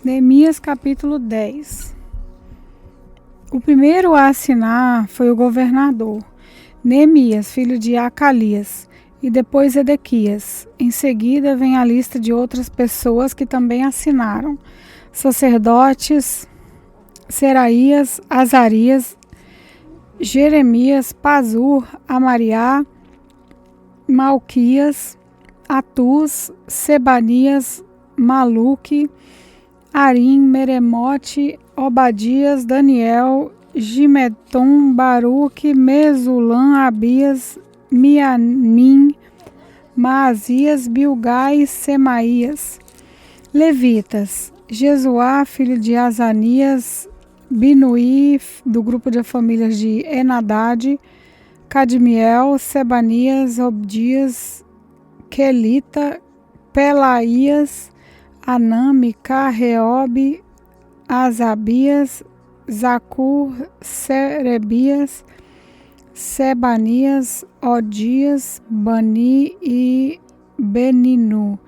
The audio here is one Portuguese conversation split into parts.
Neemias capítulo 10. O primeiro a assinar foi o governador, Neemias, filho de Acalias, e depois Edequias. Em seguida vem a lista de outras pessoas que também assinaram: sacerdotes, Seraías, Azarias, Jeremias, Pazur, Amariá, Malquias, Atus, Sebanias, Maluque, Arim, Meremote, Obadias, Daniel, Gimeton, Baruque, Mesulam, Abias, Mianim, Maasias, Bilgai, Semaías. Levitas: Jesuá, filho de Azanias, Binuí, do grupo de famílias de Enadade, Cadmiel, Sebanias, Obdias, Quelita, Pelaías, Anã, Micá, Reobe, Azabias, Zacur, Serebias, Sebanias, Odias, Bani e Beninu.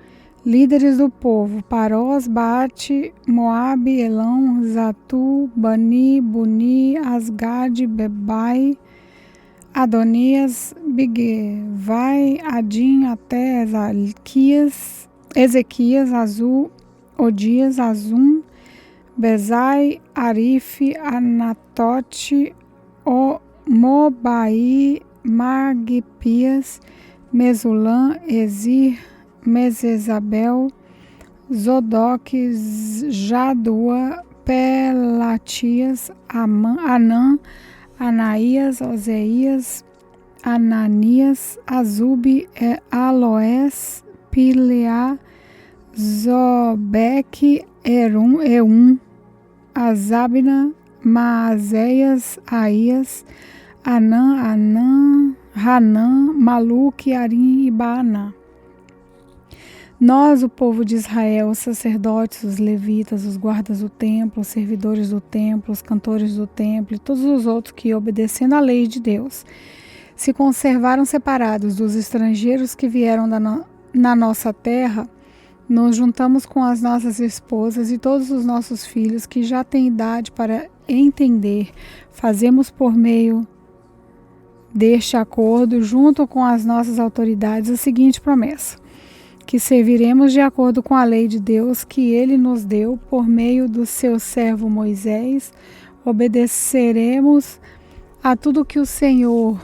Líderes do povo: Parós, Baate, Moabe, Elão, Zatu, Bani, Buni, Asgade, Bebai, Adonias, Bigvai, Adim, até Ezequias, Azul, Odias, Azum, Bezai, Arife, Anatote, Mobai, Magpias, Mesulam, Ezir, Mesesabel, Zodoque, Jadua, Pelatias, Anã, Anaías, Oseias, Ananias, Azube, Aloés, Pileá, Zobeque, Eum, Azabna, Maazéias, Aías, Hanã, Maluque, Arim e Baaná. Nós, o povo de Israel, os sacerdotes, os levitas, os guardas do templo, os servidores do templo, os cantores do templo e todos os outros que, obedecendo à lei de Deus, se conservaram separados dos estrangeiros que vieram na nossa terra, nos juntamos com as nossas esposas e todos os nossos filhos que já têm idade para entender. Fazemos por meio deste acordo, junto com as nossas autoridades, a seguinte promessa: que serviremos de acordo com a lei de Deus que ele nos deu por meio do seu servo Moisés, obedeceremos a tudo que o Senhor,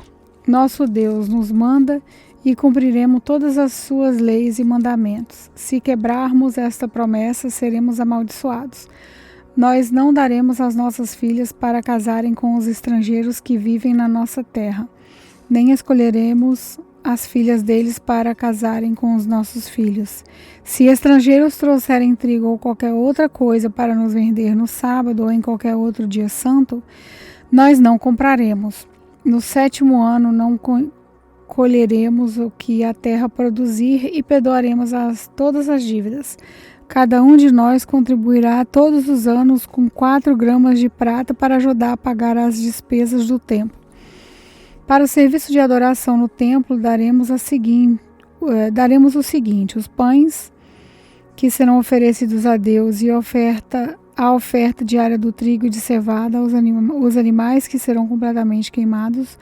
nosso Deus, nos manda e cumpriremos todas as suas leis e mandamentos. Se quebrarmos esta promessa, seremos amaldiçoados. Nós não daremos as nossas filhas para casarem com os estrangeiros que vivem na nossa terra, nem escolheremos as filhas deles para casarem com os nossos filhos. Se estrangeiros trouxerem trigo ou qualquer outra coisa para nos vender no sábado ou em qualquer outro dia santo, nós não compraremos. No 7º ano não colheremos o que a terra produzir e perdoaremos todas as dívidas. Cada um de nós contribuirá todos os anos com 4 gramas de prata para ajudar a pagar as despesas do templo. Para o serviço de adoração no templo, daremos o seguinte: os pães que serão oferecidos a Deus e a oferta diária do trigo e de cevada, os animais que serão completamente queimados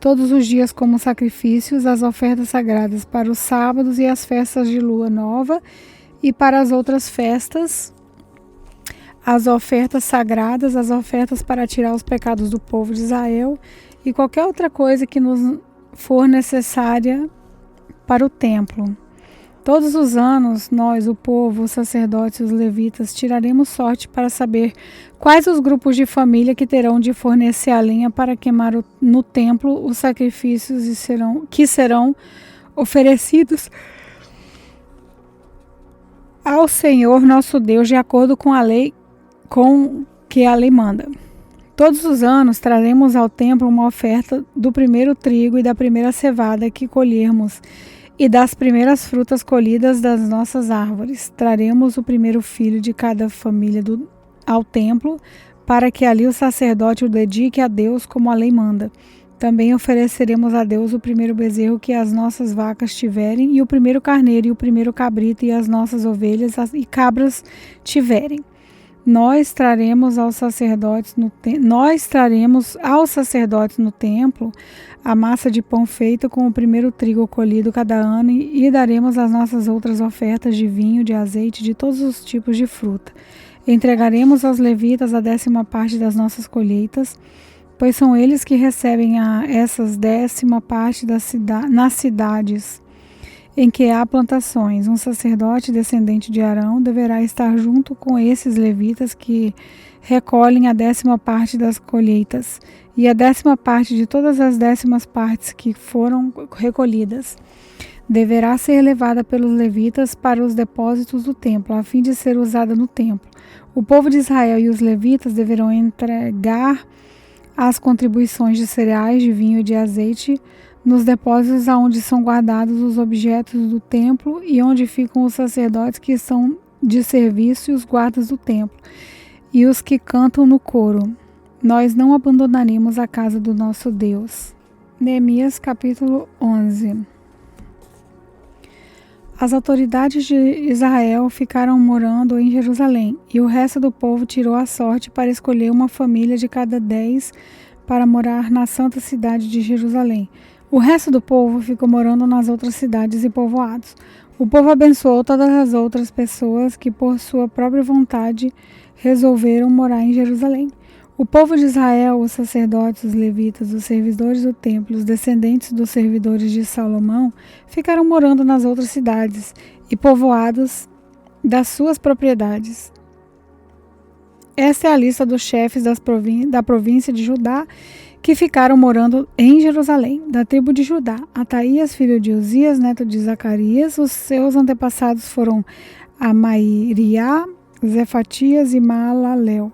todos os dias como sacrifícios, as ofertas sagradas para os sábados e as festas de lua nova e para as outras festas, as ofertas sagradas, as ofertas para tirar os pecados do povo de Israel e qualquer outra coisa que nos for necessária para o templo. Todos os anos, nós, o povo, os sacerdotes e os levitas, tiraremos sorte para saber quais os grupos de família que terão de fornecer a lenha para queimar no templo os sacrifícios que serão oferecidos ao Senhor nosso Deus, de acordo com a lei que a lei manda. Todos os anos traremos ao templo uma oferta do primeiro trigo e da primeira cevada que colhermos e das primeiras frutas colhidas das nossas árvores. Traremos o primeiro filho de cada família ao templo, para que ali o sacerdote o dedique a Deus como a lei manda. Também ofereceremos a Deus o primeiro bezerro que as nossas vacas tiverem, e o primeiro carneiro e o primeiro cabrito e as nossas ovelhas e cabras tiverem. Nós traremos aos sacerdotes no templo a massa de pão feita com o primeiro trigo colhido cada ano e daremos as nossas outras ofertas de vinho, de azeite, de todos os tipos de fruta. Entregaremos aos levitas a 10ª parte das nossas colheitas, pois são eles que recebem essas 10ª parte nas cidades em que há plantações. Um sacerdote descendente de Arão deverá estar junto com esses levitas que recolhem a 10ª parte das colheitas e a 10ª parte de todas as 10ª partes que foram recolhidas. Deverá ser levada pelos levitas para os depósitos do templo, a fim de ser usada no templo. O povo de Israel e os levitas deverão entregar as contribuições de cereais, de vinho e de azeite nos depósitos aonde são guardados os objetos do templo e onde ficam os sacerdotes que são de serviço e os guardas do templo e os que cantam no coro. Nós não abandonaremos a casa do nosso Deus. Neemias capítulo 11. As autoridades de Israel ficaram morando em Jerusalém, e o resto do povo tirou a sorte para escolher uma família de cada 10 para morar na santa cidade de Jerusalém. O resto do povo ficou morando nas outras cidades e povoados. O povo abençoou todas as outras pessoas que, por sua própria vontade, resolveram morar em Jerusalém. O povo de Israel, os sacerdotes, os levitas, os servidores do templo, os descendentes dos servidores de Salomão, ficaram morando nas outras cidades e povoados das suas propriedades. Esta é a lista dos chefes da província de Judá que ficaram morando em Jerusalém. Da tribo de Judá, Ataías, filho de Uzias, neto de Zacarias. Os seus antepassados foram Amairiá, Zefatias e Maalalel,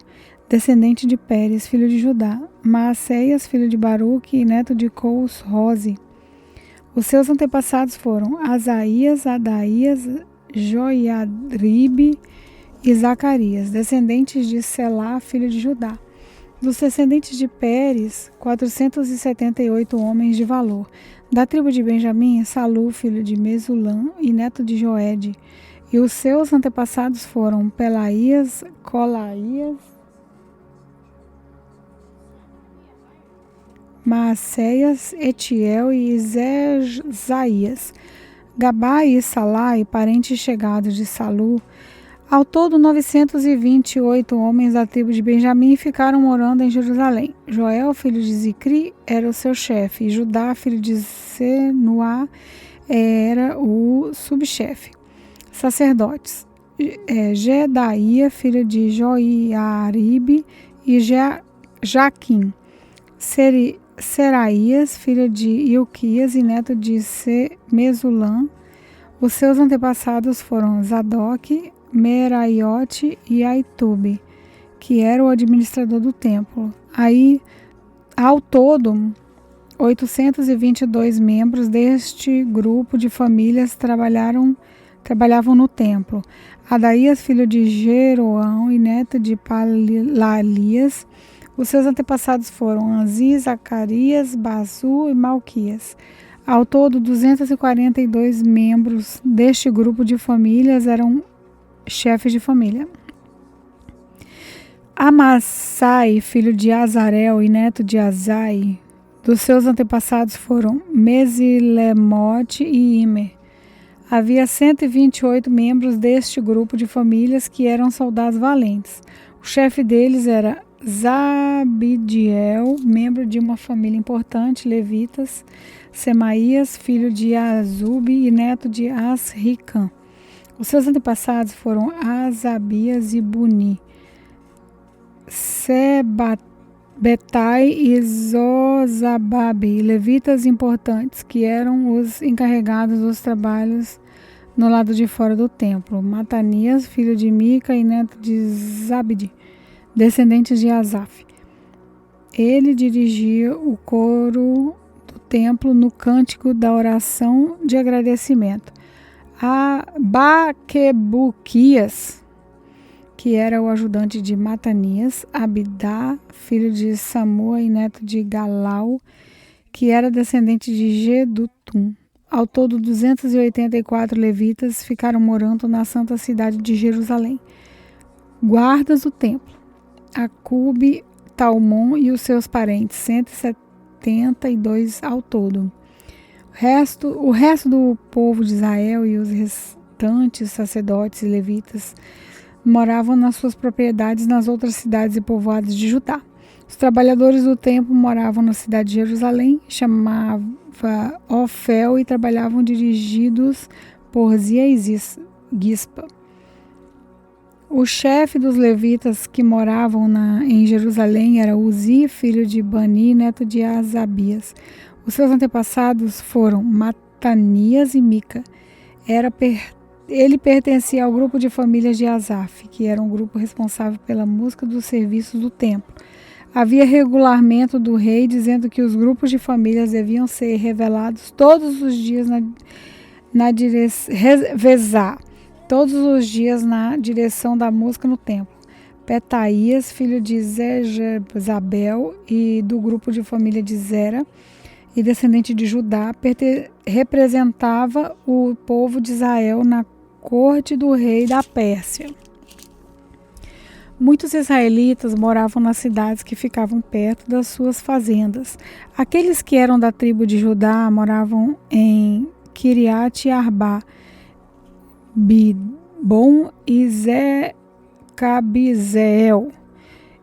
descendente de Pérez, filho de Judá. Maacéias, filho de Baruque e neto de Cous-Roze. Os seus antepassados foram Asaías, Adaías, Joiaribe e Zacarias, descendentes de Selá, filho de Judá. Dos descendentes de Pérez, 478 homens de valor. Da tribo de Benjamim, Salu, filho de Mesulã e neto de Joede. E os seus antepassados foram Pelaías, Colaías, Maacéias, Etiel e Zezaías. Gabá e Salai, parentes chegados de Salu. Ao todo, 928 homens da tribo de Benjamim ficaram morando em Jerusalém. Joel, filho de Zicri, era o seu chefe, e Judá, filho de Senuá, era o subchefe. Sacerdotes: Gedaía, filho de Joiaribe e Jaquim. Seraías, filho de Ilquias e neto de Mesulã. Os seus antepassados foram Zadok, Meraiote e Aitube, que era o administrador do templo. Aí, ao todo, 822 membros deste grupo de famílias trabalhavam no templo. Adaías, filho de Jeroão e neto de Palalias. Os seus antepassados foram Anzi, Zacarias, Bazu e Malquias. Ao todo, 242 membros deste grupo de famílias eram chefes de família. Amassai, filho de Azarel e neto de Azai, dos seus antepassados foram Mesilemote e Imer. Havia 128 membros deste grupo de famílias que eram soldados valentes. O chefe deles era Zabidiel, membro de uma família importante, levitas. Semaías, filho de Azube e neto de Asricã. Os seus antepassados foram Asabias e Buni, Sebatai e Zozababe, levitas importantes, que eram os encarregados dos trabalhos no lado de fora do templo. Matanias, filho de Mica e neto de Zabdi, descendentes de Asaf. Ele dirigia o coro do templo no cântico da oração de agradecimento. A Baquebuquias, que era o ajudante de Matanias. Abidá, filho de Samua e neto de Galau, que era descendente de Gedutum. Ao todo, 284 levitas ficaram morando na santa cidade de Jerusalém. guardas do templo, Acube, Talmon e os seus parentes, 172 ao todo. O resto do povo de Israel e os restantes sacerdotes e levitas moravam nas suas propriedades nas outras cidades e povoados de Judá. Os trabalhadores do templo moravam na cidade de Jerusalém, chamava Ofel, e trabalhavam dirigidos por Zia e Gispa. O chefe dos levitas que moravam em Jerusalém era Uzi, filho de Bani, neto de Asabias. Os seus antepassados foram Matanias e Mica. Ele pertencia ao grupo de famílias de Asaf, que era um grupo responsável pela música dos serviços do templo. Havia regulamento do rei dizendo que os grupos de famílias deviam ser revelados todos os dias na direção da música no templo. Petaías, filho de Zezabel e do grupo de família de Zera e descendente de Judá, representava o povo de Israel na corte do rei da Pérsia. Muitos israelitas moravam nas cidades que ficavam perto das suas fazendas. Aqueles que eram da tribo de Judá moravam em Kiriat Arba, Bibom e Cabizeel,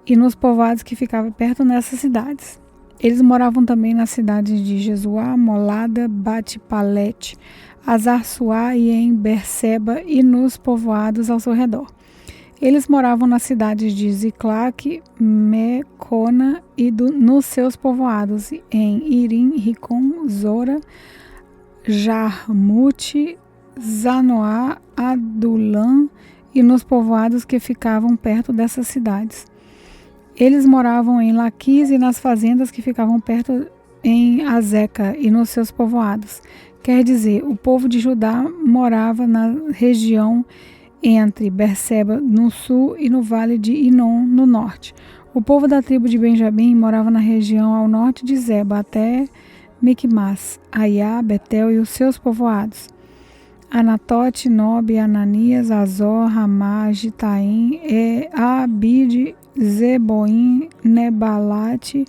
e nos povoados que ficavam perto nessas cidades. Eles moravam também nas cidades de Jesuá, Molada, Bate-Palete, Azar-Suá e em Berseba e nos povoados ao seu redor. Eles moravam nas cidades de Ziclac, Mecona e nos seus povoados, em Irim, Ricom, Zora, Jarmute, Zanoá, Adulã e nos povoados que ficavam perto dessas cidades. Eles moravam em Laquis e nas fazendas que ficavam perto em Azeca e nos seus povoados. Quer dizer, o povo de Judá morava na região entre Berseba no sul e no vale de Inom no norte. O povo da tribo de Benjamim morava na região ao norte de Zeba até Micmas, Aiá, Betel e os seus povoados. Anatote, Nobe, Ananias, Azor, Ramá, Gitaim, Abide, Zeboim, Nebalate,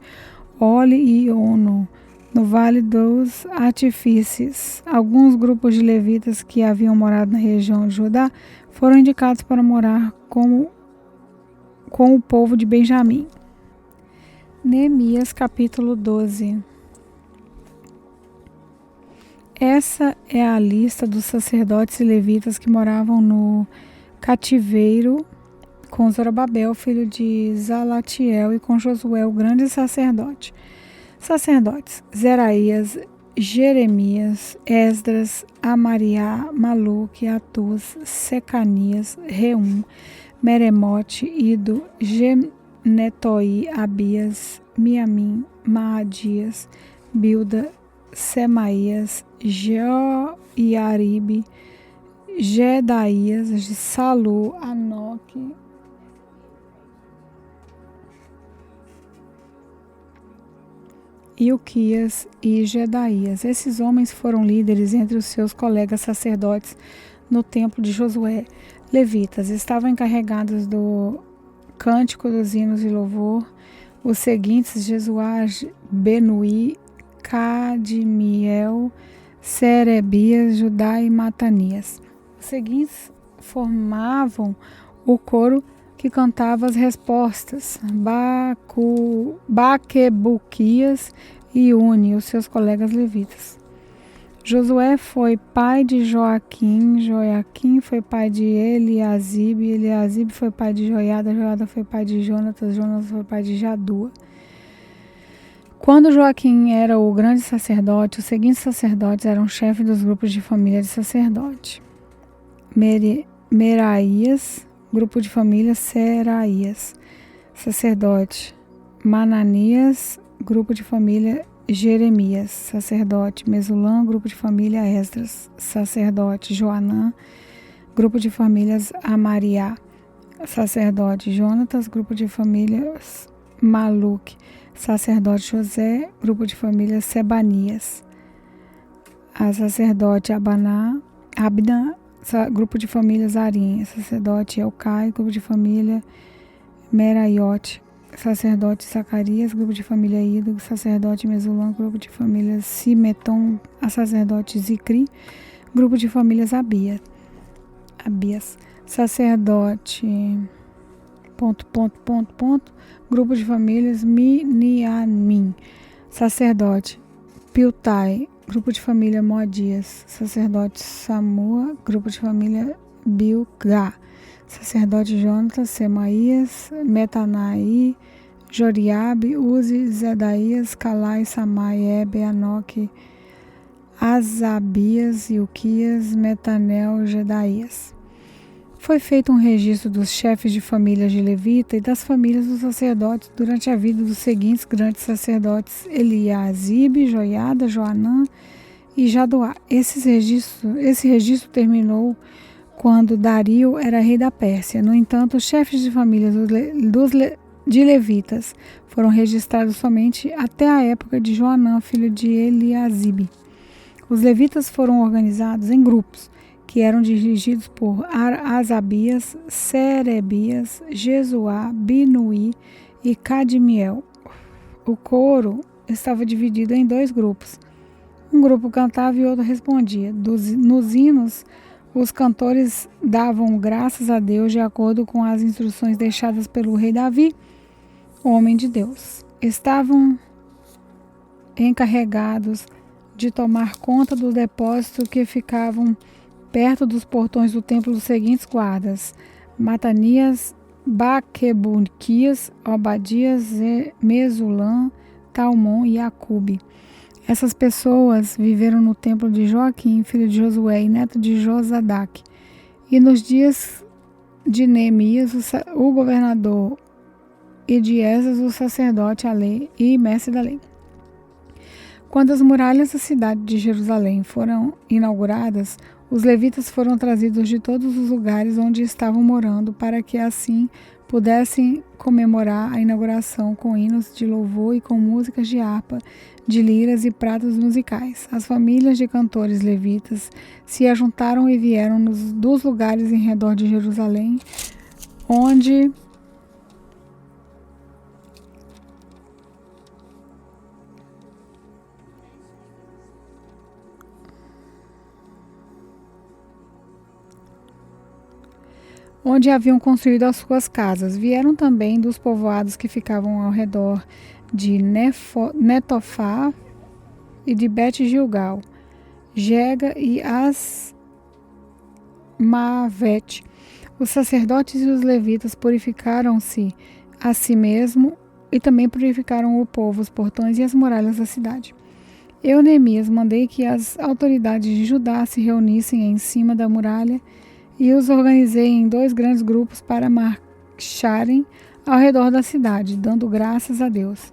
Ole e Ono, no Vale dos Artifícios. Alguns grupos de levitas que haviam morado na região de Judá foram indicados para morar com o povo de Benjamim. Neemias capítulo 12. Essa é a lista dos sacerdotes e levitas que moravam no cativeiro com Zorobabel, filho de Zalatiel, e com Josué, o grande sacerdote. Sacerdotes: Zeraías, Jeremias, Esdras, Amariá, Maluque, Atuz, Secanias, Reum, Meremote, Ido, Genetoi, Abias, Miamim, Maadias, Bilda, Semaías, Joiaribe, Gedaías, Salu, Anoque, Ilquias e Gedaías. Esses homens foram líderes entre os seus colegas sacerdotes no templo de Josué. Levitas estavam encarregados do cântico dos hinos de louvor. Os seguintes: Jesuá, Benuí, Cadmiel, Serebias, Judá e Matanias. Os seguintes formavam o coro que cantava as respostas: Baquebuquias e Uni, os seus colegas levitas. Josué foi pai de Joaquim, Joaquim foi pai de Eliasibe, Eliasibe foi pai de Joiada, Joiada foi pai de Jonatas, Jonatas foi pai de Jadua. Quando Joaquim era o grande sacerdote, os seguintes sacerdotes eram chefes dos grupos de família de sacerdote: Meraías, grupo de família Seraías, sacerdote; Mananias, grupo de família Jeremias, sacerdote; Mesulã, grupo de família Esdras, sacerdote; Joanã, grupo de famílias Amariá, sacerdote; Jonatas, grupo de famílias Maluque, sacerdote; José, grupo de família Sebanias, a sacerdote; Abna, grupo de família Zarim, sacerdote Elcai, grupo de família Meraiote, sacerdote Zacarias, grupo de família Ido, sacerdote Mesulam, grupo de família Simeton, a sacerdote Zicri, grupo de famílias Abias, sacerdote grupo de famílias Miniamim, sacerdote Piltai, grupo de família Moadias, sacerdote Samua, grupo de família Bilgá, sacerdote Jonatas, Semaías, Metanai, Joriabe, Uzi, Zedaías, Calai, Samai, Ebe, Anoque, Azabias, Ilquias, Metanel, Gedaías. Foi feito um registro dos chefes de famílias de Levita e das famílias dos sacerdotes durante a vida dos seguintes grandes sacerdotes: Eliasibe, Joiada, Joanã e Jadoá. Esse registro terminou quando Dario era rei da Pérsia. No entanto, os chefes de famílias de levitas foram registrados somente até a época de Joanã, filho de Eliasibe. Os levitas foram organizados em grupos, que eram dirigidos por Asabias, Serebias, Jesuá, Binuí e Cadmiel. O coro estava dividido em 2 grupos. Um grupo cantava e outro respondia. Nos hinos, os cantores davam graças a Deus de acordo com as instruções deixadas pelo rei Davi, homem de Deus. Estavam encarregados de tomar conta do depósito que ficavam perto dos portões do templo os seguintes guardas: Matanias, Baquebunquias, Obadias, Mesulam, Talmon e Acube. Essas pessoas viveram no templo de Joaquim, filho de Josué e neto de Josadaque. E nos dias de Neemias, o governador, e de Esdras, o sacerdote, a lei e mestre da lei. Quando as muralhas da cidade de Jerusalém foram inauguradas, os levitas foram trazidos de todos os lugares onde estavam morando para que assim pudessem comemorar a inauguração com hinos de louvor e com músicas de harpa, de liras e pratos musicais. As famílias de cantores levitas se ajuntaram e vieram dos lugares em redor de Jerusalém, onde haviam construído as suas casas. Vieram também dos povoados que ficavam ao redor de Netofá e de Bet-Gilgal, Gega e Asmavete. Os sacerdotes e os levitas purificaram-se a si mesmo e também purificaram o povo, os portões e as muralhas da cidade. Eu, Neemias, mandei que as autoridades de Judá se reunissem em cima da muralha e os organizei em 2 grandes grupos para marcharem ao redor da cidade, dando graças a Deus.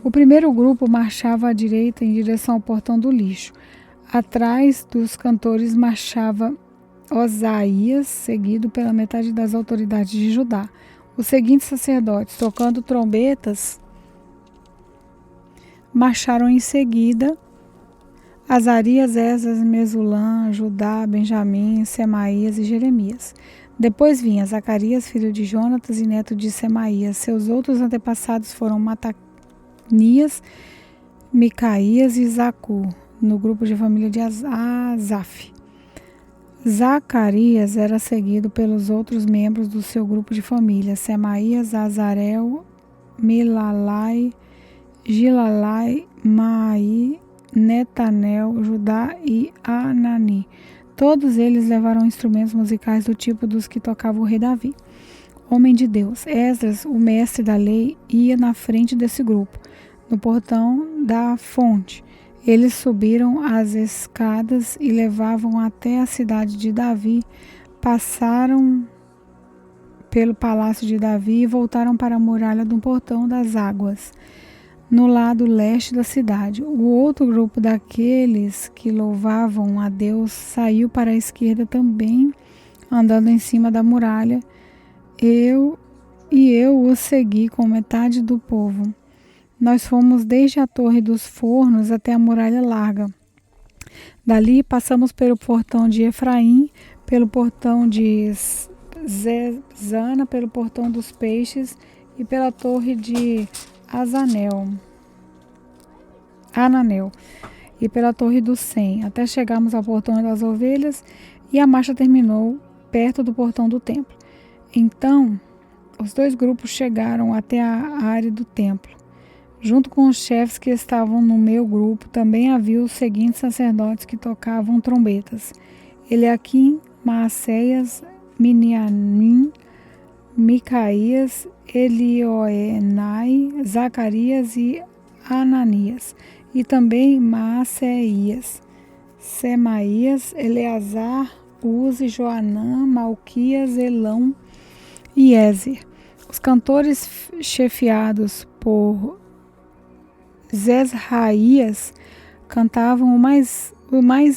O primeiro grupo marchava à direita em direção ao portão do lixo. Atrás dos cantores marchava Osaías, seguido pela metade das autoridades de Judá. Os seguintes sacerdotes, tocando trombetas, marcharam em seguida: Azarias, Esdras, Mesulam, Judá, Benjamim, Semaías e Jeremias. Depois vinha Zacarias, filho de Jonatas e neto de Semaías. Seus outros antepassados foram Matanias, Micaías e Zacur, no grupo de família de Asaf. Zacarias era seguido pelos outros membros do seu grupo de família: Semaías, Azarel, Milalai, Gilalai, Maai, Netanel, Judá e Anani. Todos eles levaram instrumentos musicais do tipo dos que tocava o rei Davi. Homem de Deus, Esdras, o mestre da lei, ia na frente desse grupo, no portão da fonte. Eles subiram as escadas e levavam até a cidade de Davi, passaram pelo palácio de Davi e voltaram para a muralha do portão das águas, no lado leste da cidade. O outro grupo daqueles que louvavam a Deus saiu para a esquerda também, andando em cima da muralha. Eu os segui com metade do povo. Nós fomos desde a Torre dos Fornos até a Muralha Larga. Dali passamos pelo portão de Efraim, pelo portão de Zezana, pelo portão dos peixes e pela torre de Ananel e pela torre do Sem, até chegarmos ao portão das ovelhas, e a marcha terminou perto do portão do templo. Então, os dois grupos chegaram até a área do templo. Junto com os chefes que estavam no meu grupo, também havia os seguintes sacerdotes que tocavam trombetas: Eliaquim, Maacéias, Miniamim, Micaías, Elioenai, Zacarias e Ananias, e também Maacéias, Semaías, Eleazar, Uzi, Joanã, Malquias, Elão e Ézer. Os cantores chefiados por Zesraías cantavam o mais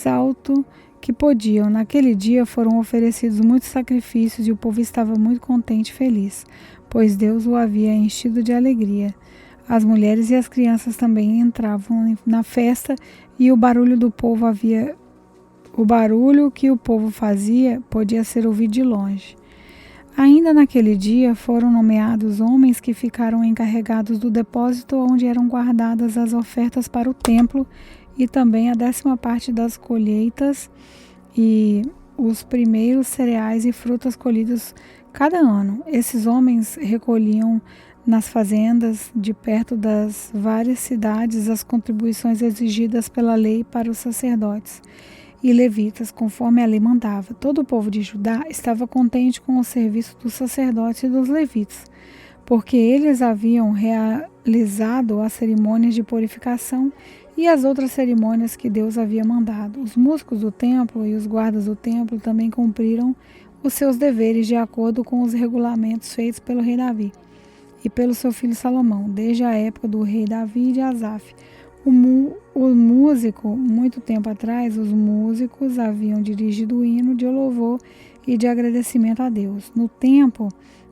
alto que podiam. Naquele dia foram oferecidos muitos sacrifícios e o povo estava muito contente e feliz, pois Deus o havia enchido de alegria. As mulheres e as crianças também entravam na festa e o barulho que o povo fazia podia ser ouvido de longe. Ainda naquele dia foram nomeados homens que ficaram encarregados do depósito onde eram guardadas as ofertas para o templo e também a 10ª parte das colheitas e os primeiros cereais e frutas colhidos cada ano. Esses homens recolhiam nas fazendas de perto das várias cidades as contribuições exigidas pela lei para os sacerdotes e levitas, conforme a lei mandava. Todo o povo de Judá estava contente com o serviço dos sacerdotes e dos levitas, porque eles haviam realizado as cerimônias de purificação e as outras cerimônias que Deus havia mandado. Os músicos do templo e os guardas do templo também cumpriram os seus deveres de acordo com os regulamentos feitos pelo rei Davi e pelo seu filho Salomão, desde a época do rei Davi e de Asaf. Muito tempo atrás, os músicos haviam dirigido o hino de louvor e de agradecimento a Deus. No tempo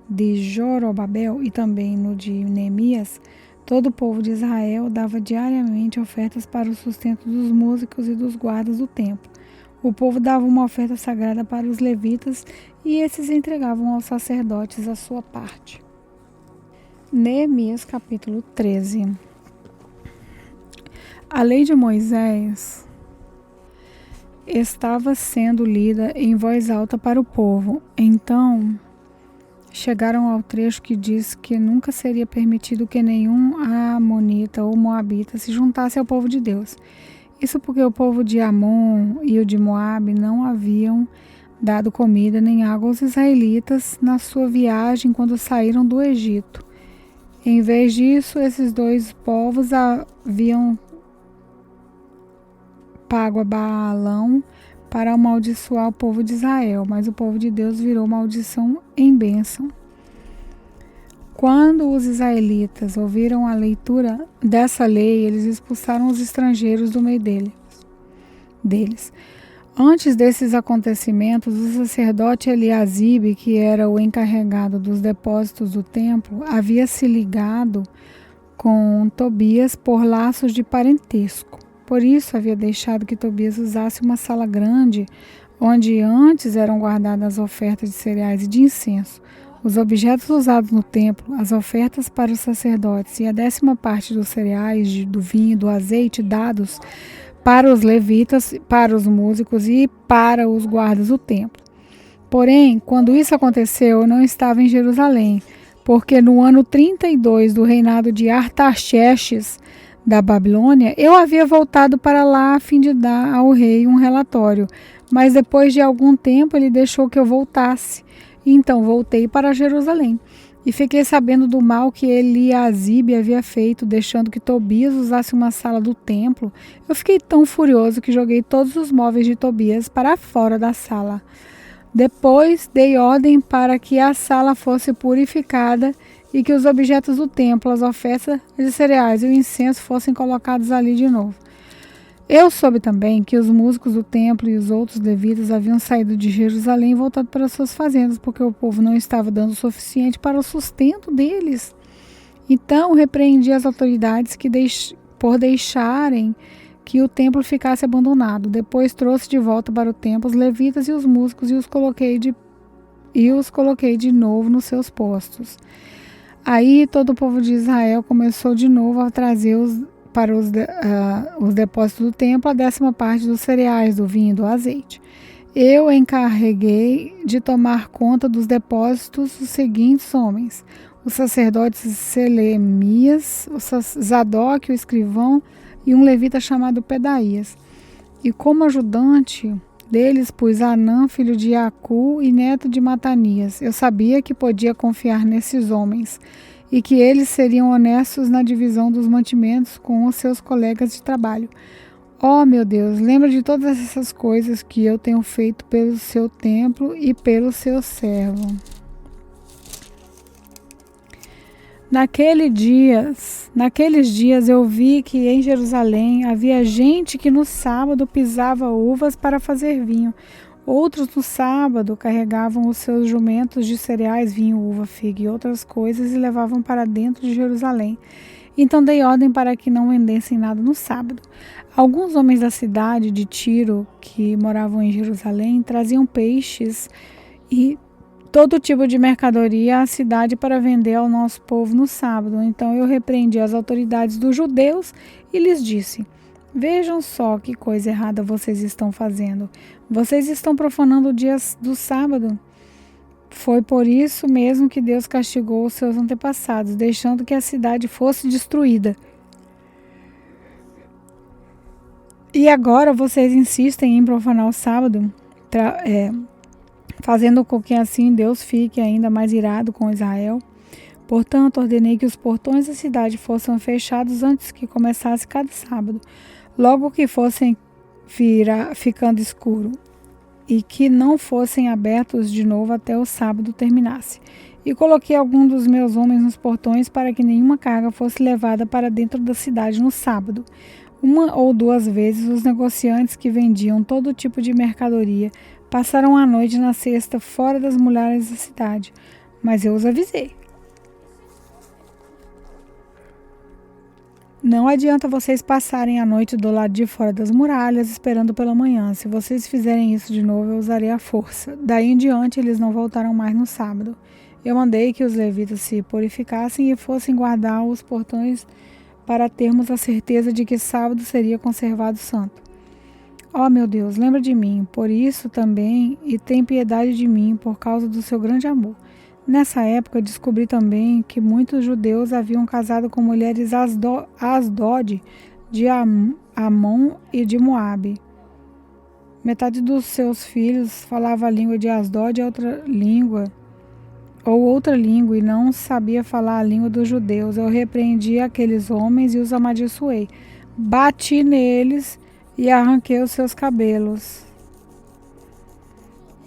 de Jorobabel e também no de Neemias, todo o povo de Israel dava diariamente ofertas para o sustento dos músicos e dos guardas do templo. O povo dava uma oferta sagrada para os levitas e esses entregavam aos sacerdotes a sua parte. Neemias capítulo 13. A lei de Moisés estava sendo lida em voz alta para o povo. Então chegaram ao trecho que diz que nunca seria permitido que nenhum amonita ou moabita se juntasse ao povo de Deus. Isso porque o povo de Amon e o de Moabe não haviam dado comida nem água aos israelitas na sua viagem quando saíram do Egito. Em vez disso, esses dois povos haviam pago a Baalão para amaldiçoar o povo de Israel, mas o povo de Deus virou maldição em bênção. Quando os israelitas ouviram a leitura dessa lei, eles expulsaram os estrangeiros do meio deles. Antes desses acontecimentos, o sacerdote Eliasibe, que era o encarregado dos depósitos do templo, havia se ligado com Tobias por laços de parentesco. Por isso, havia deixado que Tobias usasse uma sala grande, onde antes eram guardadas as ofertas de cereais e de incenso, os objetos usados no templo, as ofertas para os sacerdotes e a 10ª parte dos cereais, do vinho e do azeite dados para os levitas, para os músicos e para os guardas do templo. Porém, quando isso aconteceu, eu não estava em Jerusalém, porque no ano 32 do reinado de Artaxerxes, da Babilônia, eu havia voltado para lá a fim de dar ao rei um relatório, mas depois de algum tempo ele deixou que eu voltasse. Então voltei para Jerusalém e fiquei sabendo do mal que Eliasibe havia feito, deixando que Tobias usasse uma sala do templo. Eu fiquei tão furioso que joguei todos os móveis de Tobias para fora da sala. Depois dei ordem para que a sala fosse purificada e que os objetos do templo, as ofertas de cereais e o incenso fossem colocados ali de novo. Eu soube também que os músicos do templo e os outros levitas haviam saído de Jerusalém e voltado para suas fazendas, porque o povo não estava dando o suficiente para o sustento deles. Então repreendi as autoridades por deixarem que o templo ficasse abandonado. Depois trouxe de volta para o templo os levitas e os músicos e os coloquei de novo nos seus postos. Aí todo o povo de Israel começou de novo a trazer para os depósitos do templo a 10ª parte dos cereais, do vinho e do azeite. Eu encarreguei de tomar conta dos depósitos os seguintes homens: os sacerdotes Selemias, Zadok, o escrivão, e um levita chamado Pedaías. E como ajudante deles pus Anã, filho de Iacu e neto de Matanias. Eu sabia que podia confiar nesses homens e que eles seriam honestos na divisão dos mantimentos com os seus colegas de trabalho. Oh, meu Deus, lembra de todas essas coisas que eu tenho feito pelo seu templo e pelo seu servo. Naqueles dias eu vi que em Jerusalém havia gente que no sábado pisava uvas para fazer vinho. Outros no sábado carregavam os seus jumentos de cereais, vinho, uva, figa e outras coisas e levavam para dentro de Jerusalém. Então dei ordem para que não vendessem nada no sábado. Alguns homens da cidade de Tiro, que moravam em Jerusalém, traziam peixes e todo tipo de mercadoria à cidade para vender ao nosso povo no sábado. Então eu repreendi as autoridades dos judeus e lhes disse: vejam só que coisa errada vocês estão fazendo. Vocês estão profanando o dia do sábado. Foi por isso mesmo que Deus castigou os seus antepassados, deixando que a cidade fosse destruída. E agora vocês insistem em profanar o sábado, fazendo com que assim Deus fique ainda mais irado com Israel. Portanto, ordenei que os portões da cidade fossem fechados antes que começasse cada sábado, logo que fossem ficando escuro, e que não fossem abertos de novo até o sábado terminasse. E coloquei alguns dos meus homens nos portões para que nenhuma carga fosse levada para dentro da cidade no sábado. 1 ou 2 vezes os negociantes que vendiam todo tipo de mercadoria passaram a noite na cesta fora das muralhas da cidade, mas eu os avisei. Não adianta vocês passarem a noite do lado de fora das muralhas esperando pela manhã. Se vocês fizerem isso de novo, eu usarei a força. Daí em diante, eles não voltaram mais no sábado. Eu mandei que os levitas se purificassem e fossem guardar os portões para termos a certeza de que sábado seria conservado santo. Ó meu Deus, lembra de mim, por isso também, e tem piedade de mim por causa do seu grande amor. Nessa época, descobri também que muitos judeus haviam casado com mulheres Asdod, de Amon e de Moabe. Metade dos seus filhos falava a língua de Asdod e outra língua, e não sabia falar a língua dos judeus. Eu repreendi aqueles homens e os amaldiçoei. Bati neles e arranquei os seus cabelos.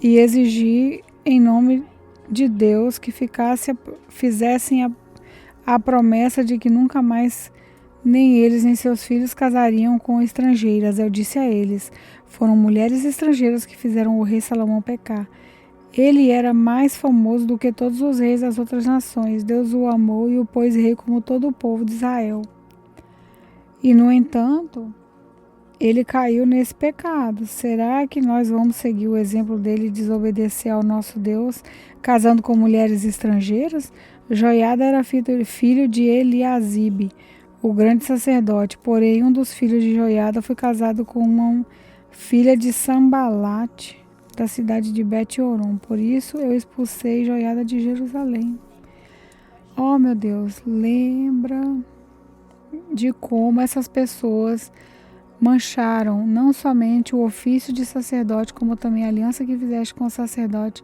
E exigi, em nome de Deus, que fizessem a promessa de que nunca mais nem eles nem seus filhos casariam com estrangeiras. Eu disse a eles: foram mulheres estrangeiras que fizeram o rei Salomão pecar. Ele era mais famoso do que todos os reis das outras nações. Deus o amou e o pôs rei como todo o povo de Israel. E, no entanto, ele caiu nesse pecado. Será que nós vamos seguir o exemplo dele e desobedecer ao nosso Deus, casando com mulheres estrangeiras? Joiada era filho de Eliasibe, o grande sacerdote. Porém, um dos filhos de Joiada foi casado com uma filha de Sambalate, da cidade de Bet-Horon. Por isso eu expulsei Joiada de Jerusalém. Oh, meu Deus, lembra de como essas pessoas mancharam não somente o ofício de sacerdote, como também a aliança que fizeste com o sacerdote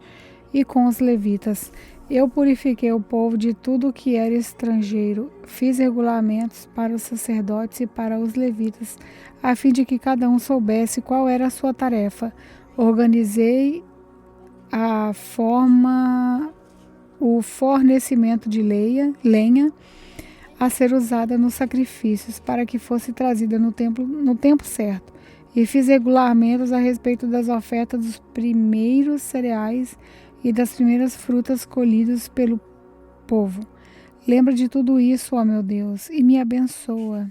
e com os levitas. Eu purifiquei o povo de tudo o que era estrangeiro. Fiz regulamentos para os sacerdotes e para os levitas, a fim de que cada um soubesse qual era a sua tarefa. Organizei o fornecimento de lenha a ser usada nos sacrifícios, para que fosse trazida no tempo certo. E fiz regulamentos a respeito das ofertas dos primeiros cereais e das primeiras frutas colhidas pelo povo. Lembra de tudo isso, ó meu Deus, e me abençoa.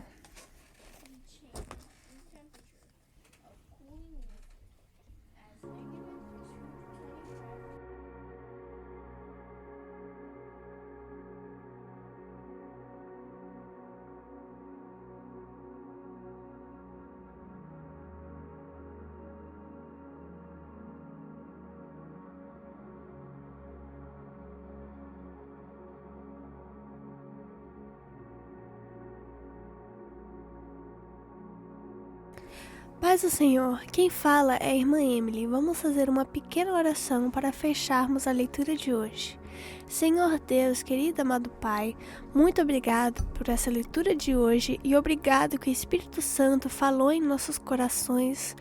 Paz do Senhor, quem fala é a irmã Emily. Vamos fazer uma pequena oração para fecharmos a leitura de hoje. Senhor Deus, querido amado Pai, muito obrigado por essa leitura de hoje e obrigado que o Espírito Santo falou em nossos corações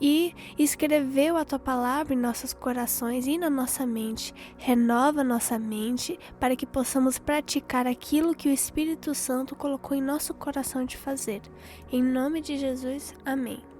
e escreveu a Tua palavra em nossos corações e na nossa mente. Renova nossa mente para que possamos praticar aquilo que o Espírito Santo colocou em nosso coração de fazer. Em nome de Jesus, amém.